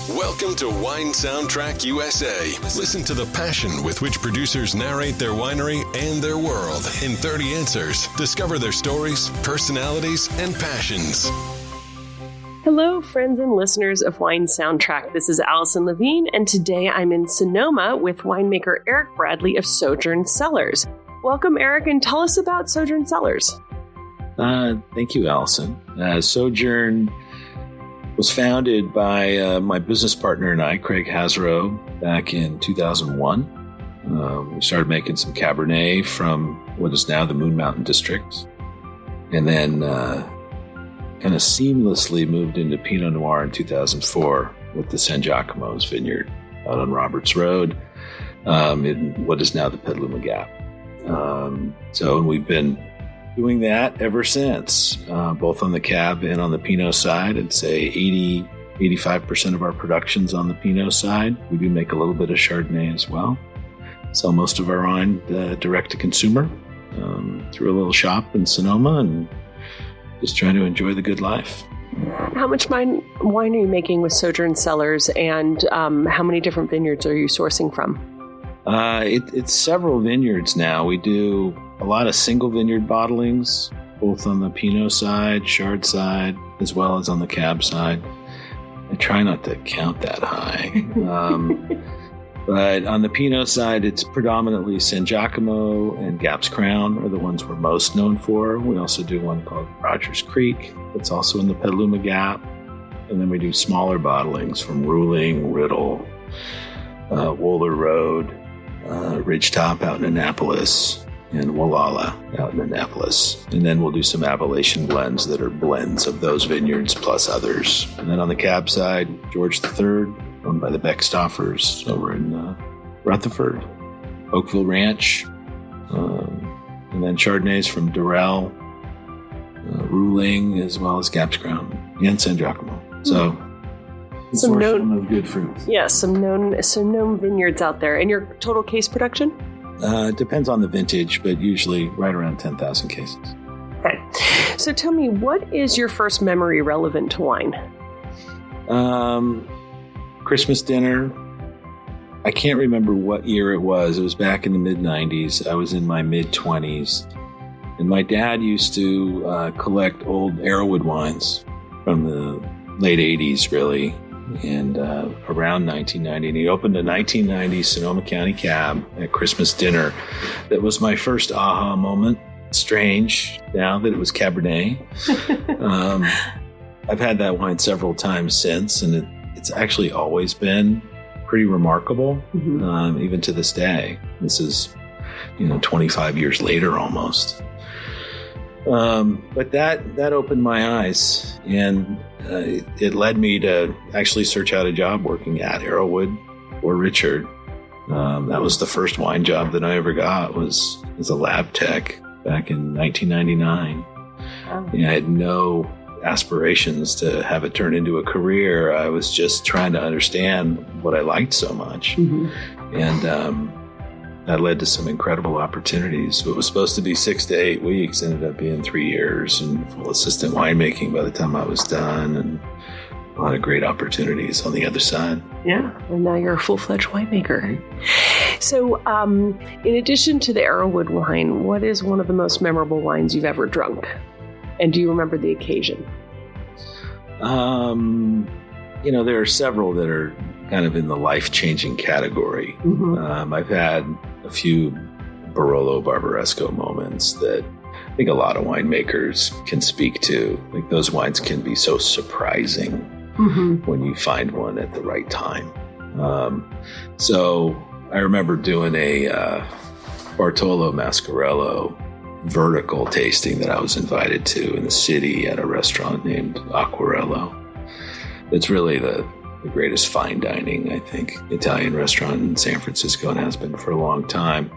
Welcome to Wine Soundtrack USA. Listen to the passion with which producers narrate their winery and their world in 30 answers. Discover their stories, personalities, and passions. Hello, friends and listeners of Wine Soundtrack. This is Allison Levine, and today I'm in Sonoma with winemaker Erich Bradley of Sojourn Cellars. Welcome, Erich, and tell us about Sojourn Cellars. Thank you, Allison. Sojourn was founded by my business partner and I, Craig Haserow, back in 2001. We started making some Cabernet from what is now the Moon Mountain District, and then kind of seamlessly moved into Pinot Noir in 2004 with the San Giacomo's vineyard out on Roberts Road in what is now the Petaluma Gap. So we've been doing that ever since, both on the Cab and on the Pinot side. I'd say 85% of our production's on the Pinot side. We do make a little bit of Chardonnay as well. Sell most of our wine direct to consumer through a little shop in Sonoma, and just trying to enjoy the good life. How much wine are you making with Sojourn Cellars, and how many different vineyards are you sourcing from? It's several vineyards now. We do a lot of single vineyard bottlings, both on the Pinot side, Chard side, as well as on the Cab side. I try not to count that high. But on the Pinot side, it's predominantly San Giacomo and Gap's Crown are the ones we're most known for. We also do one called Rogers Creek that's also in the Petaluma Gap. And then we do smaller bottlings from Ruling, Riddle, Wohler Road, Ridgetop out in Annapolis, and Wallala out in Annapolis. And then we'll do some Appellation blends that are blends of those vineyards plus others. And then on the Cab side, George III, owned by the Beckstoffers over in Rutherford, Oakville Ranch, and then Chardonnays from Durrell, Ruling, as well as Gap's Crown and San Giacomo. So some known of good fruits. Yeah, some known vineyards out there. And your total case production? Depends on the vintage, but usually right around 10,000 cases. Okay. So tell me, what is your first memory relevant to wine? Christmas dinner. I can't remember what year it was. It was back in the mid-90s. I was in my mid-20s. And my dad used to collect old Arrowwood wines from the late 80s, really, and around 1990. And he opened a 1990 Sonoma County Cab at Christmas dinner. That was my first aha moment. Strange now that it was Cabernet. I've had that wine several times since, and it's actually always been pretty remarkable, even to this day. This is, 25 years later almost. But that opened my eyes, and it led me to actually search out a job working at Arrowwood or Richard. That was the first wine job that I ever got, was as a lab tech back in 1999. Wow. I had no aspirations to have it turn into a career. I was just trying to understand what I liked so much. And that led to some incredible opportunities. What was supposed to be 6 to 8 weeks ended up being 3 years, and full assistant winemaking by the time I was done, and a lot of great opportunities on the other side. Yeah, and now you're a full-fledged winemaker. So in addition to the Arrowwood wine, what is one of the most memorable wines you've ever drunk? And do you remember the occasion? There are several that are kind of in the life-changing category. I've had a few Barolo Barbaresco moments that I think a lot of winemakers can speak to. Like, those wines can be so surprising when you find one at the right time. So I remember doing a Bartolo Mascarello vertical tasting that I was invited to in the city at a restaurant named Acquarello. It's really the greatest fine dining, I think, Italian restaurant in San Francisco, and has been for a long time.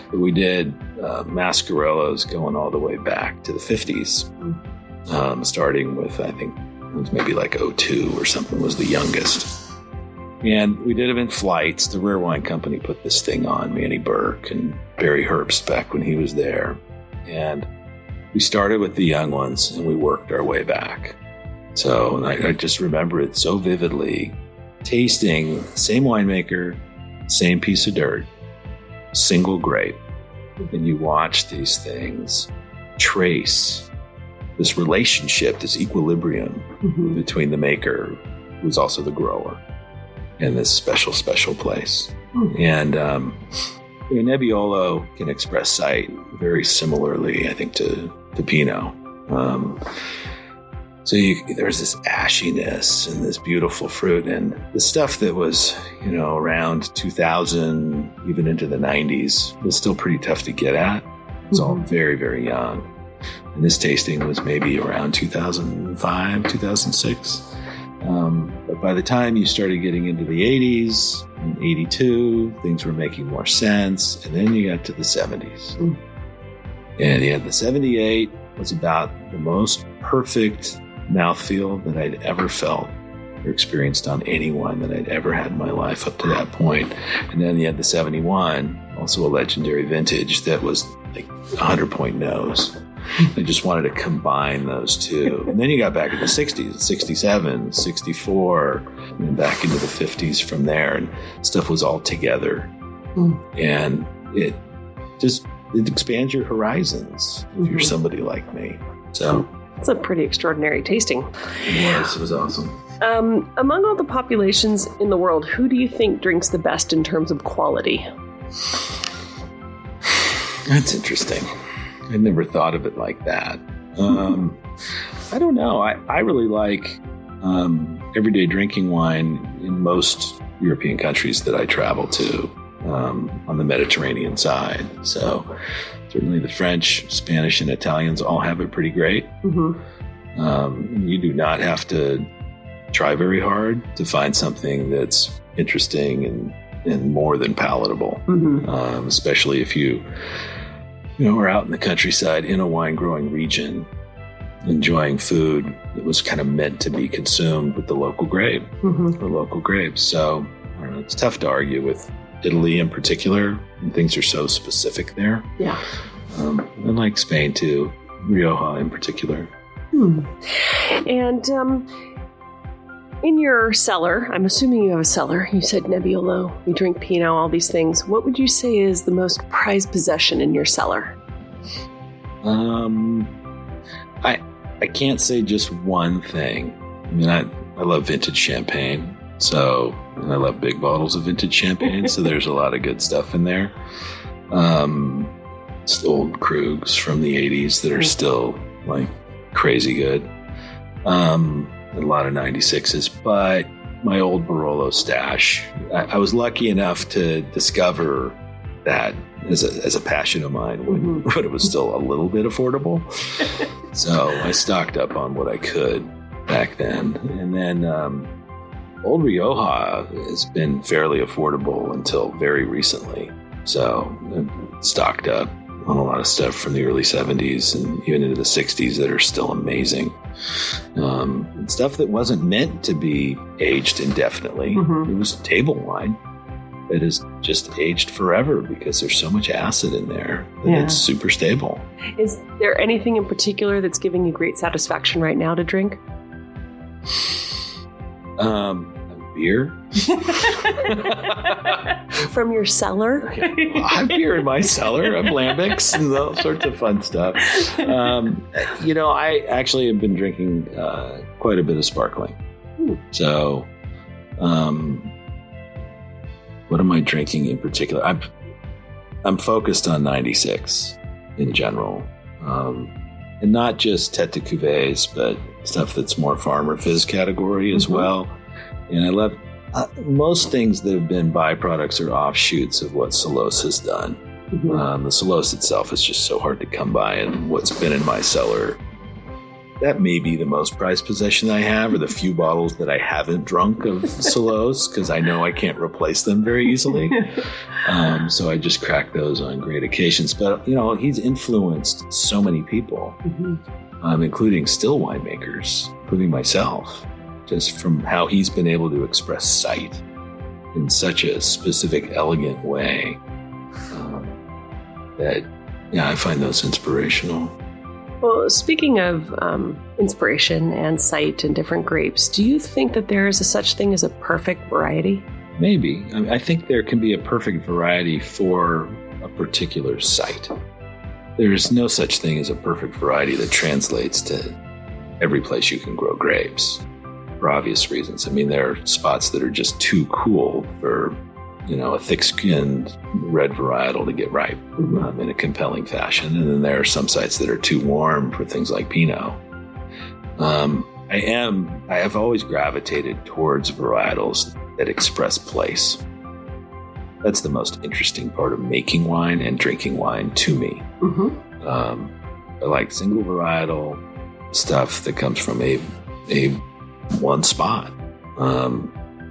But we did Mascarellos going all the way back to the 50s, starting with, I think it was maybe like 02 or something was the youngest. And we did them in flights. The Rare Wine Company put this thing on, Manny Burke and Barry Herbst back when he was there. And we started with the young ones, and we worked our way back. So I just remember it so vividly. tasting same winemaker, same piece of dirt, single grape. And you watch these things trace this relationship, this equilibrium between the maker, who's also the grower, and this special, special place. And Nebbiolo can express sight very similarly, I think, to Pinot. So there's this ashiness and this beautiful fruit, and the stuff that was, around 2000, even into the 90s, was still pretty tough to get at. It was all very, very young. And this tasting was maybe around 2005, 2006. But by the time you started getting into the 80s, and 82, things were making more sense. And then you got to the 70s. And you had the 78 was about the most perfect mouthfeel that I'd ever felt or experienced on any wine that I'd ever had in my life up to that point. And then you had the 71, also a legendary vintage that was like 100-point nose. I just wanted to combine those two. And then you got back in the 60s, 67, 64, and then back into the 50s from there. And stuff was all together. And it expands your horizons if you're somebody like me. So it's a pretty extraordinary tasting. It was awesome. Among all the populations in the world, who do you think drinks the best in terms of quality? That's interesting. I never thought of it like that. I don't know. I really like everyday drinking wine in most European countries that I travel to on the Mediterranean side. So certainly the French, Spanish, and Italians all have it pretty great. You do not have to try very hard to find something that's interesting and more than palatable, especially if you are out in the countryside in a wine growing region, enjoying food that was kind of meant to be consumed with the local grape or local grapes. So I don't know, it's tough to argue with Italy in particular, and things are so specific there. Yeah. And like Spain too, Rioja in particular. And in your cellar, I'm assuming you have a cellar. You said Nebbiolo, you drink Pinot, all these things. What would you say is the most prized possession in your cellar? I can't say just one thing. I mean, I love vintage champagne, and I love big bottles of vintage champagne, so there's a lot of good stuff in there. It's old Krugs from the 80s that are still like crazy good. A lot of 96s, but my old Barolo stash, I was lucky enough to discover that as a passion of mine when it was still a little bit affordable. So I stocked up on what I could back then. And then old Rioja has been fairly affordable until very recently. So I stocked up on a lot of stuff from the early 70s and even into the 60s that are still amazing. Stuff that wasn't meant to be aged indefinitely. It was table wine that is just aged forever because there's so much acid in there that it's super stable. Is there anything in particular that's giving you great satisfaction right now to drink? Beer. From your cellar? I have beer in my cellar. I have lambics and all sorts of fun stuff. I actually have been drinking quite a bit of sparkling. So, what am I drinking in particular? I'm focused on 96 in general, and not just tête de cuvées, but stuff that's more farmer fizz category as well. And I love most things that have been byproducts or offshoots of what Celos has done. The Celos itself is just so hard to come by, and what's been in my cellar, that may be the most prized possession I have, or the few bottles that I haven't drunk of Celos, because I know I can't replace them very easily. So I just crack those on great occasions. But, he's influenced so many people, including still winemakers, including myself, just from how he's been able to express sight in such a specific, elegant way that I find those inspirational. Well, speaking of inspiration and sight and different grapes, do you think that there is a such thing as a perfect variety? Maybe. I think there can be a perfect variety for a particular site. There's no such thing as a perfect variety that translates to every place you can grow grapes, for obvious reasons. I mean, there are spots that are just too cool for, a thick-skinned red varietal to get ripe in a compelling fashion. And then there are some sites that are too warm for things like Pinot. I have always gravitated towards varietals that express place. That's the most interesting part of making wine and drinking wine to me. I like single varietal stuff that comes from a one spot.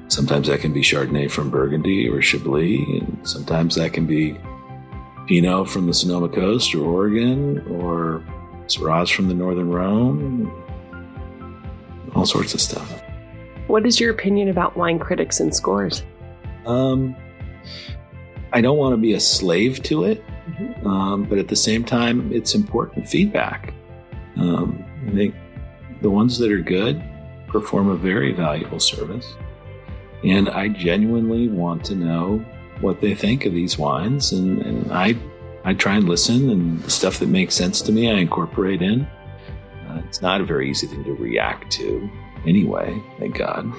Sometimes that can be Chardonnay from Burgundy or Chablis, and sometimes that can be Pinot from the Sonoma coast or Oregon, or Syrah from the Northern Rhone, all sorts of stuff. What is your opinion about wine critics and scores? I don't want to be a slave to it, but at the same time, it's important feedback. I think the ones that are good perform a very valuable service. And I genuinely want to know what they think of these wines. And I try and listen, and the stuff that makes sense to me, I incorporate in. It's not a very easy thing to react to anyway, thank God.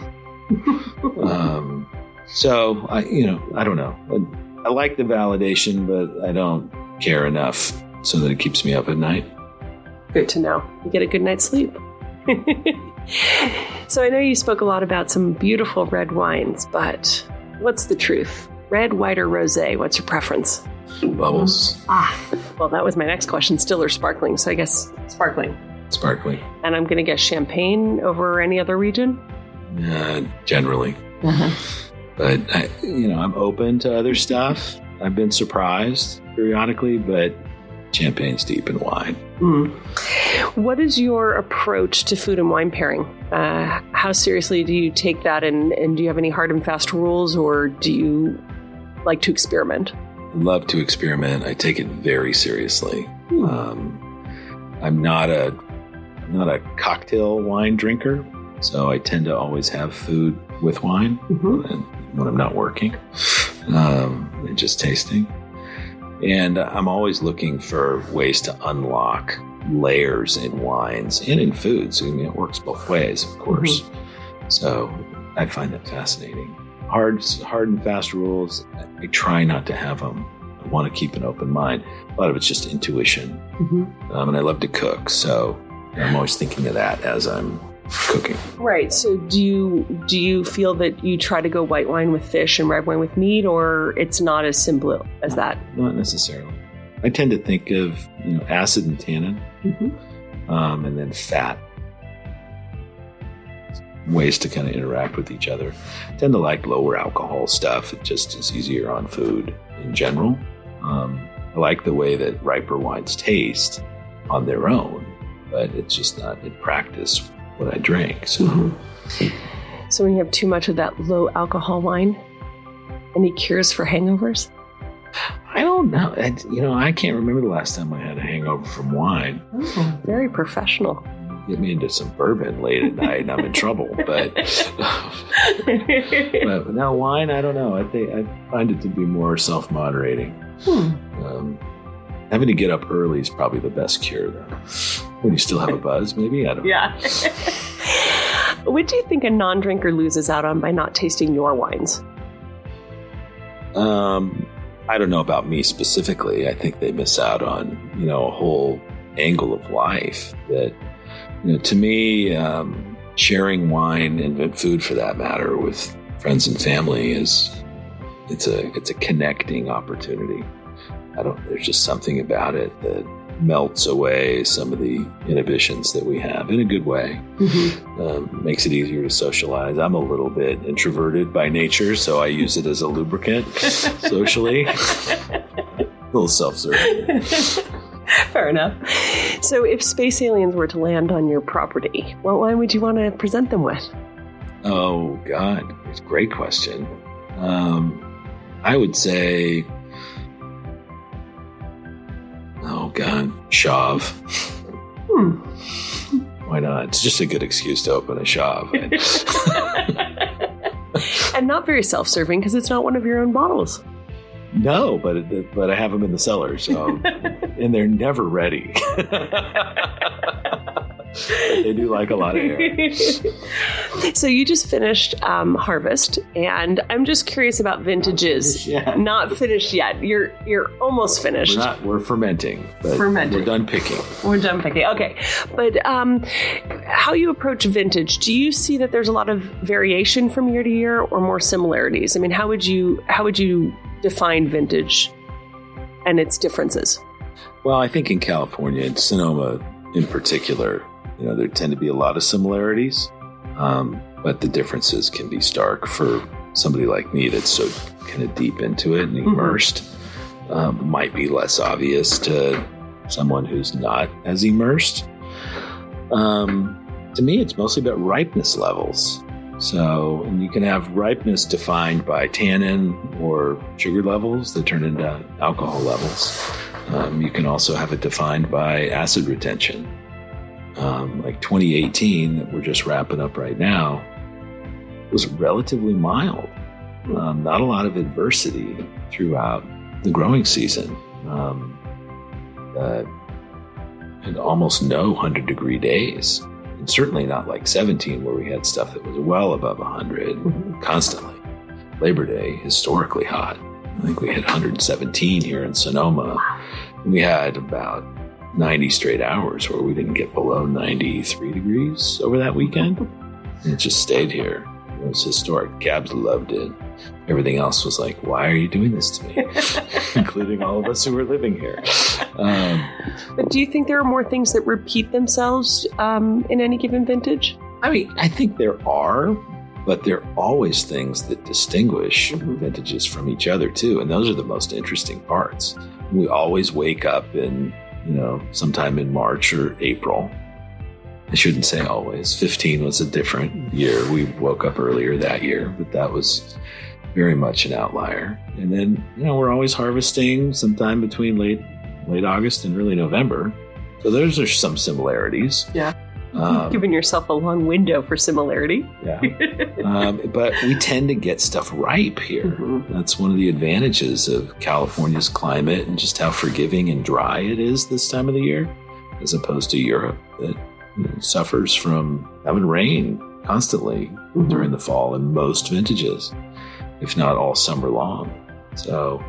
So I don't know. I like the validation, but I don't care enough so that it keeps me up at night. Good to know. You get a good night's sleep. So I know you spoke a lot about some beautiful red wines, but what's the truth? Red, white, or rosé? What's your preference? Bubbles. Well, that was my next question. Still or sparkling? So I guess sparkling. Sparkling. And I'm going to guess champagne over any other region? Generally. But I'm open to other stuff. I've been surprised periodically, but champagne's deep in wine. What is your approach to food and wine pairing? How seriously do you take that, and do you have any hard and fast rules, or do you like to experiment? I love to experiment. I take it very seriously. I'm not a cocktail wine drinker, so I tend to always have food with wine when I'm not working and just tasting. And I'm always looking for ways to unlock layers in wines and in foods. I mean, it works both ways, of course. So I find that fascinating. Hard and fast rules, I try not to have them. I want to keep an open mind. A lot of it's just intuition. And I love to cook, so I'm always thinking of that as I'm cooking. Right. So do you feel that you try to go white wine with fish and red wine with meat, or it's not as simple as that? Not necessarily. I tend to think of acid and tannin, and then fat. Ways to kind of interact with each other. I tend to like lower alcohol stuff. It just is easier on food in general. I like the way that riper wines taste on their own, but it's just not in practice what I drink. So when you have too much of that low alcohol wine, any cures for hangovers? I don't know. I can't remember the last time I had a hangover from wine. Oh, very professional. Get me into some bourbon late at night and I'm in trouble. But now wine, I don't know. I find it to be more self-moderating. Having to get up early is probably the best cure, though. When you still have a buzz, maybe? I don't know. Yeah. What do you think a non-drinker loses out on by not tasting your wines? I don't know about me specifically. I think they miss out on, a whole angle of life that, to me, sharing wine and food for that matter with friends and family it's a connecting opportunity. There's just something about it that melts away some of the inhibitions that we have in a good way. Makes it easier to socialize. I'm a little bit introverted by nature, so I use it as a lubricant socially. A little self-serving. Fair enough. So if space aliens were to land on your property, what wine would you want to present them with? Oh, God. It's a great question. I would say... Oh, God. Chauve. Why not? It's just a good excuse to open a shop. And not very self-serving because it's not one of your own bottles. No, but I have them in the cellar, so and they're never ready. They do like a lot of air. So you just finished harvest, and I'm just curious about vintages. Not finished yet. You're almost finished. We're fermenting. But We're done picking. Okay, but how you approach vintage? Do you see that there's a lot of variation from year to year, or more similarities? I mean, how would you define vintage and its differences? Well, I think in California, and Sonoma in particular, there tend to be a lot of similarities, but the differences can be stark for somebody like me that's so kind of deep into it and immersed. Might be less obvious to someone who's not as immersed. To me, it's mostly about ripeness levels. So, and you can have ripeness defined by tannin or sugar levels that turn into alcohol levels. You can also have it defined by acid retention. Like 2018 that we're just wrapping up right now was relatively mild. Not a lot of adversity throughout the growing season. And almost no 100-degree days. And certainly not like 17 where we had stuff that was well above 100 constantly. Labor Day, historically hot. I think we hit 117 here in Sonoma. We had about 90 straight hours where we didn't get below 93 degrees over that weekend. And it just stayed here. It was historic. Cabs loved it. Everything else was like, why are you doing this to me? Including all of us who are living here. But do you think there are more things that repeat themselves in any given vintage? I mean, I think there are, but there are always things that distinguish vintages from each other too. And those are the most interesting parts. We always wake up in, sometime in March or April. I shouldn't say always. 15 was a different year. We woke up earlier that year, but that was very much an outlier. And then, we're always harvesting sometime between late August and early November. So those are some similarities. Yeah. Giving yourself a long window for similarity. Yeah. But we tend to get stuff ripe here. That's one of the advantages of California's climate and just how forgiving and dry it is this time of the year, as opposed to Europe that suffers from having rain constantly during the fall in most vintages, if not all summer long. So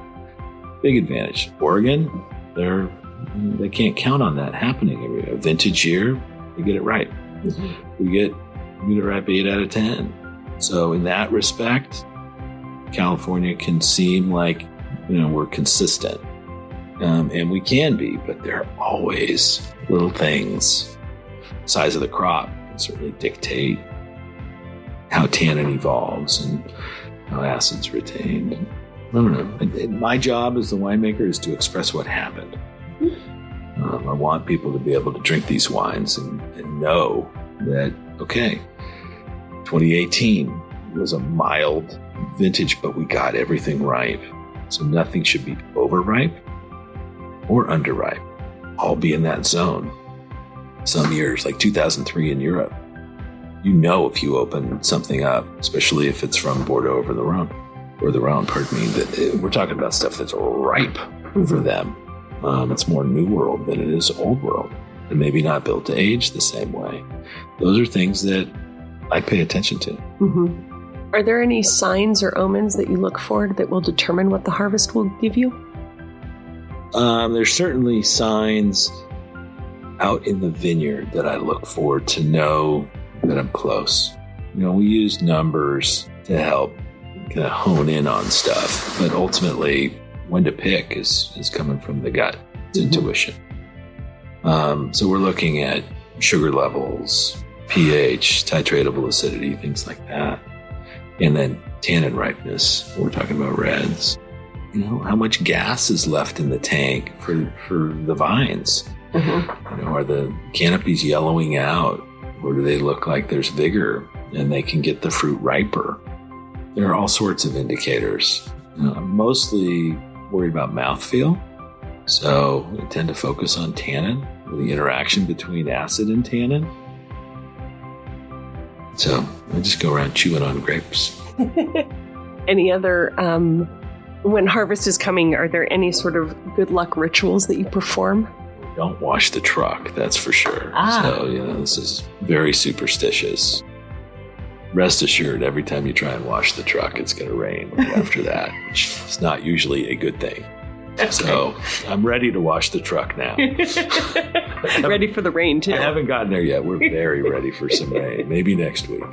big advantage. Oregon, they can't count on that happening every vintage year. We get it right. We get it right 8 out of 10. So in that respect, California can seem like, we're consistent. And we can be, but there are always little things. Size of the crop can certainly dictate how tannin evolves and how acid's retained. I don't know. My job as the winemaker is to express what happened. I want people to be able to drink these wines and know that, okay, 2018 was a mild vintage, but we got everything ripe. So nothing should be overripe or underripe. All be in that zone. Some years, like 2003 in Europe, if you open something up, especially if it's from Bordeaux or the Rhone, that we're talking about stuff that's ripe for them. It's more New World than it is Old World, and maybe not built to age the same way. Those are things that I pay attention to. Are there any signs or omens that you look for that will determine what the harvest will give you? There's certainly signs out in the vineyard that I look for to know that I'm close. We use numbers to help kind of hone in on stuff, but ultimately when to pick is coming from the gut. It's intuition. So we're looking at sugar levels, pH, titratable acidity, things like that. And then tannin ripeness. We're talking about reds. How much gas is left in the tank for the vines? Are the canopies yellowing out, or do they look like there's vigor and they can get the fruit riper? There are all sorts of indicators. I'm mostly worried about mouthfeel, so I tend to focus on tannin. the interaction between acid and tannin. So I just go around chewing on grapes. Any other, when harvest is coming, are there any sort of good luck rituals that you perform? Don't wash the truck, that's for sure. So, this is very superstitious. Rest assured, every time you try and wash the truck, it's going to rain after that, which is not usually a good thing. Okay. So I'm ready to wash the truck now. Ready for the rain, too. I haven't gotten there yet. We're very ready for some rain. Maybe next week.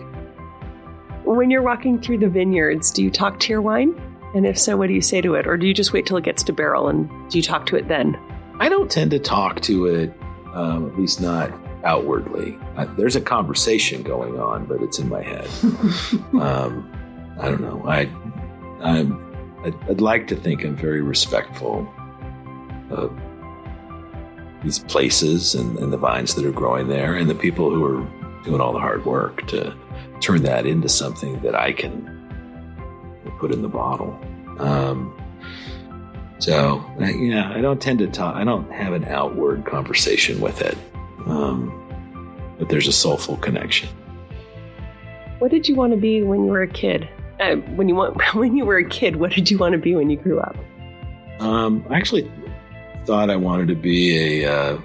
When you're walking through the vineyards, do you talk to your wine? And if so, what do you say to it? Or do you just wait till it gets to barrel and do you talk to it then? I don't tend to talk to it, at least not outwardly. There's a conversation going on, but it's in my head. I don't know. I'd like to think I'm very respectful of these places and the vines that are growing there and the people who are doing all the hard work to turn that into something that I can put in the bottle. I don't tend to talk. I don't have an outward conversation with it, but there's a soulful connection. What did you want to be when you were a kid? When you were a kid, what did you want to be when you grew up? I actually thought I wanted to be a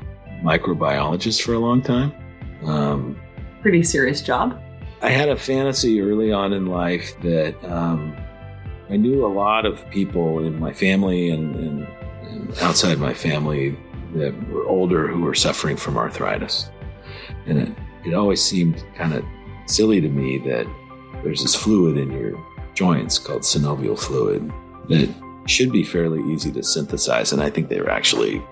microbiologist for a long time. Pretty serious job. I had a fantasy early on in life that I knew a lot of people in my family and outside my family that were older who were suffering from arthritis. And it always seemed kind of silly to me that there's this fluid in your joints called synovial fluid that should be fairly easy to synthesize. And I think they're actually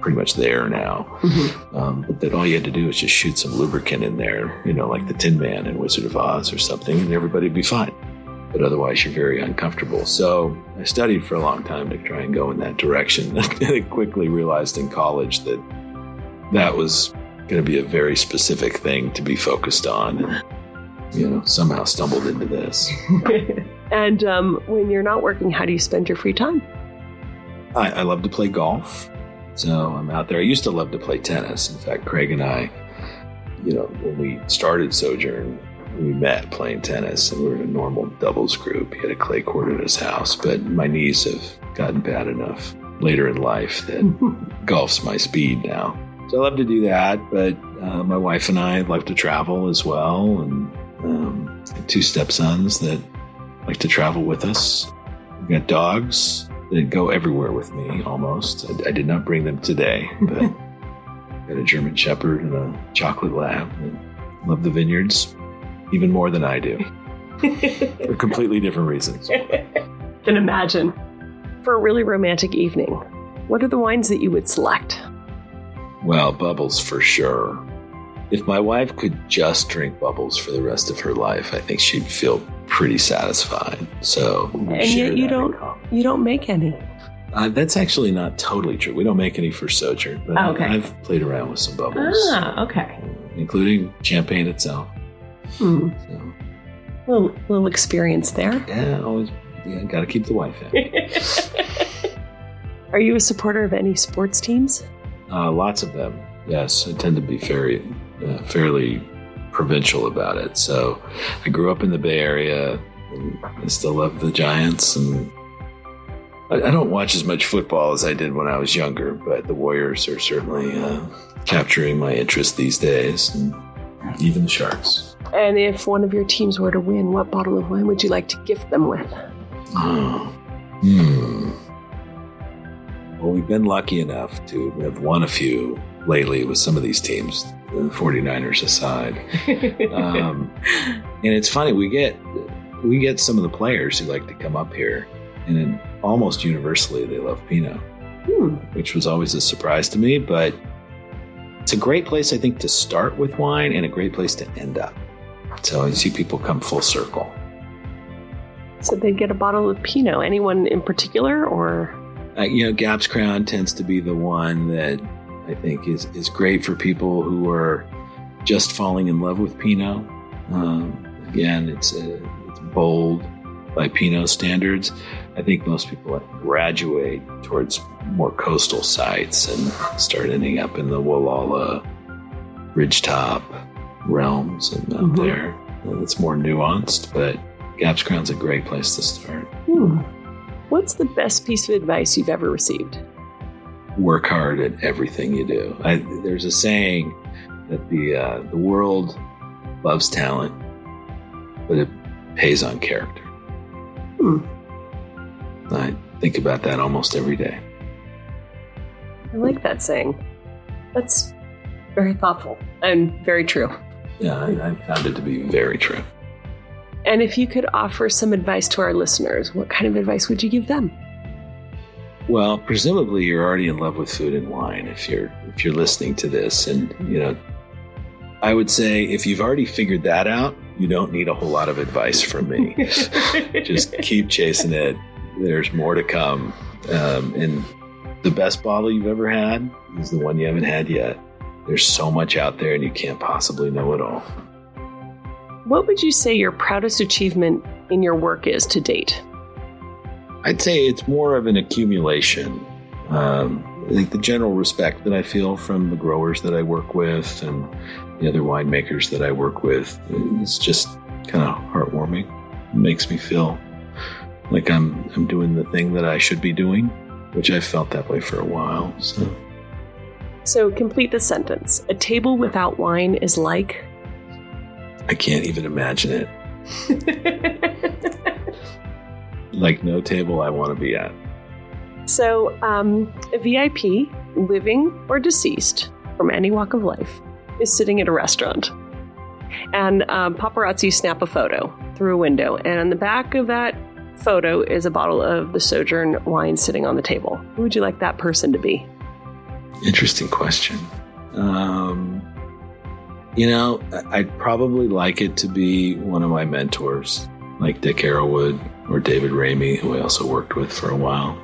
pretty much there now. Mm-hmm. But that all you had to do is just shoot some lubricant in there, like the Tin Man in Wizard of Oz or something, and everybody would be fine. But otherwise, you're very uncomfortable. So I studied for a long time to try and go in that direction. I quickly realized in college that was going to be a very specific thing to be focused on. And, somehow stumbled into this. And when you're not working, how do you spend your free time? I love to play golf. So I'm out there. I used to love to play tennis. In fact, Craig and I, when we started Sojourn, we met playing tennis, and we were in a normal doubles group. He had a clay court at his house, but my knees have gotten bad enough later in life that golf's my speed now. So I love to do that, but my wife and I love to travel as well, and two stepsons that like to travel with us. We've got dogs that go everywhere with me, almost. I did not bring them today, but got a German Shepherd and a chocolate lab that love the vineyards even more than I do, for completely different reasons. Can imagine. For a really romantic evening, what are the wines that you would select? Well, bubbles for sure. If my wife could just drink bubbles for the rest of her life, I think she'd feel pretty satisfied. So, and yet you don't make any. That's actually not totally true. We don't make any for Sojourn, but okay. I've played around with some bubbles. Okay. Including champagne itself. So. Little experience there. Yeah, always. Yeah, got to keep the wife in. Are you a supporter of any sports teams? Lots of them. Yes, I tend to be fairly provincial about it. So I grew up in the Bay Area, and I still love the Giants. And I don't watch as much football as I did when I was younger, but the Warriors are certainly capturing my interest these days, and even the Sharks. And if one of your teams were to win, what bottle of wine would you like to gift them with? Well, we've been lucky enough to have won a few lately with some of these teams, the 49ers aside. And it's funny, we get some of the players who like to come up here, and then almost universally they love Pinot, which was always a surprise to me. But it's a great place, I think, to start with wine and a great place to end up. So I see people come full circle. So they get a bottle of Pinot. Anyone in particular, or? Gap's Crown tends to be the one that I think is great for people who are just falling in love with Pinot. Again, it's bold by Pinot standards. I think most people graduate towards more coastal sites and start ending up in the Wallala, ridgetop realms and up there. It's more nuanced, but Gaps Crown's a great place to start. What's the best piece of advice you've ever received? Work hard at everything you do. There's a saying that the world loves talent, but it pays on character. I think about that almost every day. I like that saying. That's very thoughtful and very true. Yeah, I found it to be very true. And if you could offer some advice to our listeners, what kind of advice would you give them? Well, presumably you're already in love with food and wine if you're listening to this. And, I would say if you've already figured that out, you don't need a whole lot of advice from me. Just keep chasing it. There's more to come. And the best bottle you've ever had is the one you haven't had yet. There's so much out there and you can't possibly know it all. What would you say your proudest achievement in your work is to date? I'd say it's more of an accumulation. I think the general respect that I feel from the growers that I work with and the other winemakers that I work with is just kind of heartwarming. It makes me feel like I'm doing the thing that I should be doing, which I felt that way for a while. So complete the sentence. A table without wine is like? I can't even imagine it. Like no table I want to be at. So a VIP, living or deceased, from any walk of life, is sitting at a restaurant. And paparazzi snap a photo through a window. And on the back of that photo is a bottle of the Sojourn wine sitting on the table. Who would you like that person to be? Interesting question. I'd probably like it to be one of my mentors, like Dick Arrowwood or David Ramey, who I also worked with for a while.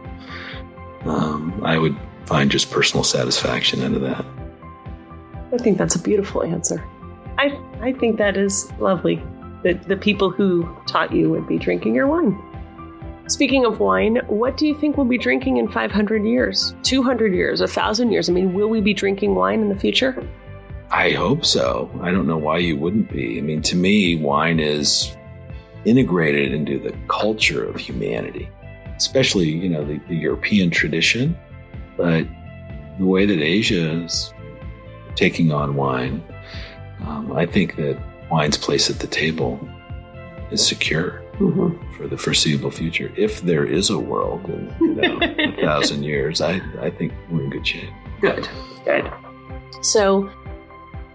I would find just personal satisfaction out of that. I think that's a beautiful answer. I think that is lovely. That the people who taught you would be drinking your wine. Speaking of wine, what do you think we'll be drinking in 500 years, 200 years, 1,000 years? I mean, will we be drinking wine in the future? I hope so. I don't know why you wouldn't be. I mean, to me, wine is integrated into the culture of humanity, especially, the European tradition. But the way that Asia is taking on wine, I think that wine's place at the table is secure for the foreseeable future. If there is a world in 1,000 years, I think we're in good shape. Good. So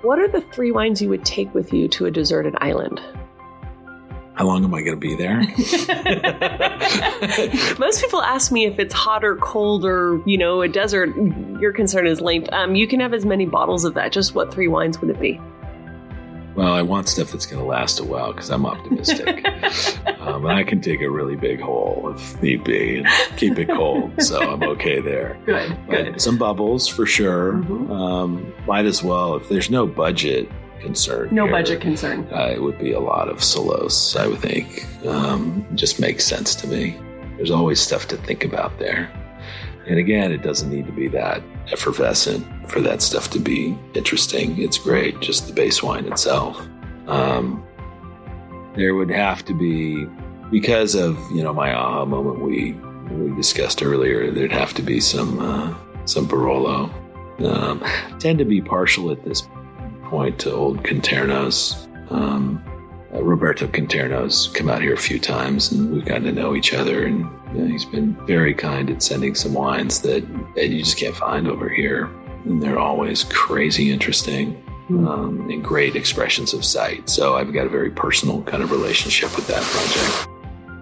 what are the 3 wines you would take with you to a deserted island? How long am I going to be there? Most people ask me if it's hot or cold or, a desert. Your concern is length. You can have as many bottles of that. Just what 3 wines would it be? Well, I want stuff that's going to last a while because I'm optimistic. And I can dig a really big hole if need be and keep it cold. So I'm okay there. Good. Some bubbles for sure. Might as well, if there's no budget concern. It would be a lot of Solos, I would think. Just makes sense to me. There's always stuff to think about there. And again, it doesn't need to be that effervescent for that stuff to be interesting. It's great, just the base wine itself. There would have to be, because of, my aha moment we discussed earlier, there'd have to be some Barolo. I tend to be partial at this point to old Conternos. Roberto Conterno's come out here a few times and we've gotten to know each other, and he's been very kind at sending some wines that you just can't find over here, and they're always crazy interesting and great expressions of sight. So I've got a very personal kind of relationship with that project.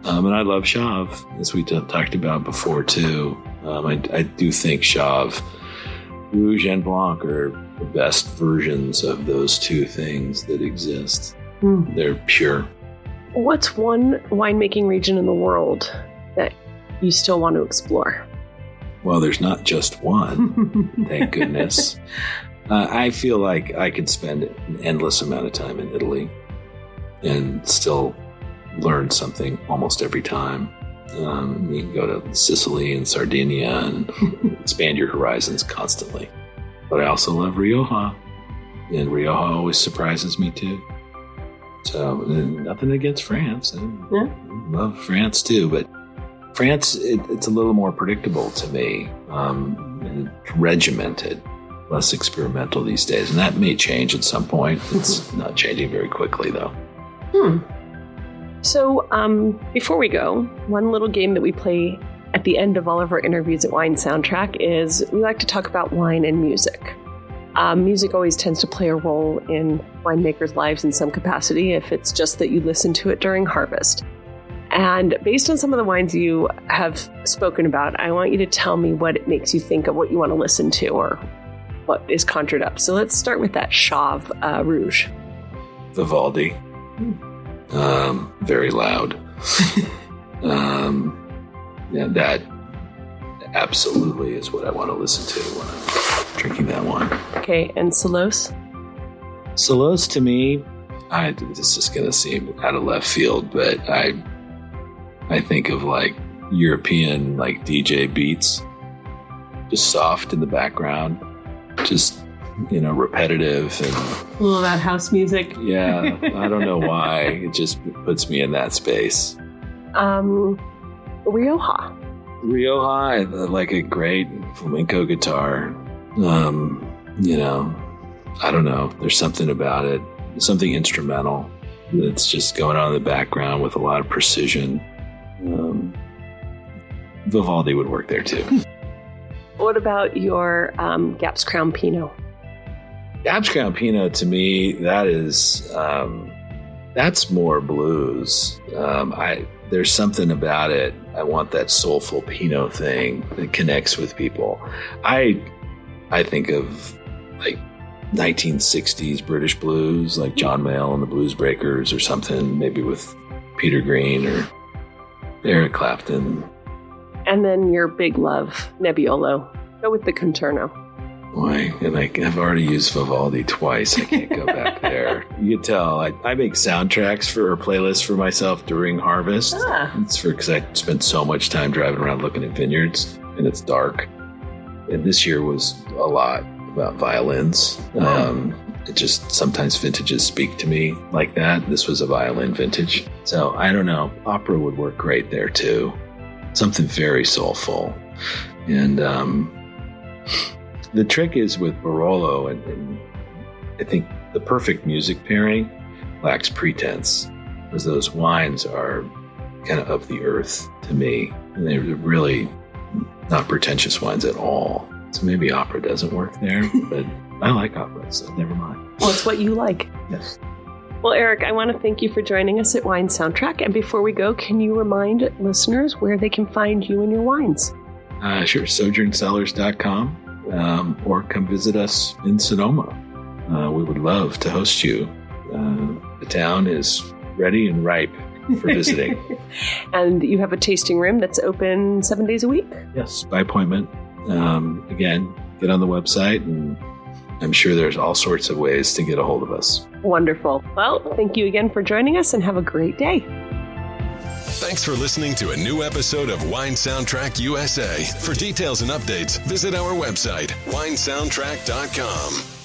And I love Chave, as we talked about before too. I do think Chave, Rouge and Blanc are the best versions of those two things that exist. They're pure. What's one winemaking region in the world that you still want to explore? Well, there's not just one, thank goodness. I feel like I could spend an endless amount of time in Italy and still learn something almost every time. You can go to Sicily and Sardinia and expand your horizons constantly. But I also love Rioja, and Rioja always surprises me too. So nothing against France. I love France too, but France, it's a little more predictable to me. And it's regimented, less experimental these days, and that may change at some point. It's not changing very quickly though. So before we go, one little game that we play at the end of all of our interviews at Wine Soundtrack is we like to talk about wine and music. Music always tends to play a role in winemakers' lives in some capacity, if it's just that you listen to it during harvest. And based on some of the wines you have spoken about, I want you to tell me what it makes you think of what you want to listen to or what is conjured up. So let's start with that Chauve Rouge. Vivaldi. Very loud. That absolutely is what I want to listen to when I'm drinking that wine. Okay, and Celos? Celos to me, this is going to seem out of left field, but I think of like European like DJ beats, just soft in the background, just repetitive and a little of that house music. Yeah, I don't know why. It just puts me in that space. Rioja. I like a great flamenco guitar. I don't know. There's something about it, something instrumental that's just going on in the background with a lot of precision. Vivaldi would work there too. What about your Gaps Crown Pinot? Gaps Crown Pinot, to me, that's more blues. There's something about it. I want that soulful Pinot thing that connects with people. I think of like 1960s British blues, like John Mayall and the Blues Breakers or something, maybe with Peter Green or Eric Clapton. And then your big love, Nebbiolo. Go with the Conterno. Boy, and I've already used Vivaldi twice. I can't go back there. You can tell I make soundtracks for playlists for myself during harvest. It's because I spent so much time driving around looking at vineyards, and it's dark. And this year was a lot about violins. It just sometimes vintages speak to me like that. This was a violin vintage. So I don't know. Opera would work great there too. Something very soulful. And the trick is with Barolo, and I think the perfect music pairing lacks pretense, because those wines are kind of the earth to me. And they're really not pretentious wines at all. So maybe opera doesn't work there, but I like opera, so never mind. Well, it's what you like. Yes. Well, Eric, I want to thank you for joining us at Wine Soundtrack. And before we go, can you remind listeners where they can find you and your wines? Sure. SojournCellars.com, or come visit us in Sonoma. We would love to host you. The town is ready and ripe for visiting. And you have a tasting room that's open 7 days a week? Yes, by appointment. Again, get on the website, and I'm sure there's all sorts of ways to get a hold of us. Wonderful. Well, thank you again for joining us, and have a great day. Thanks for listening to a new episode of Wine Soundtrack USA. For details and updates, visit our website, winesoundtrack.com.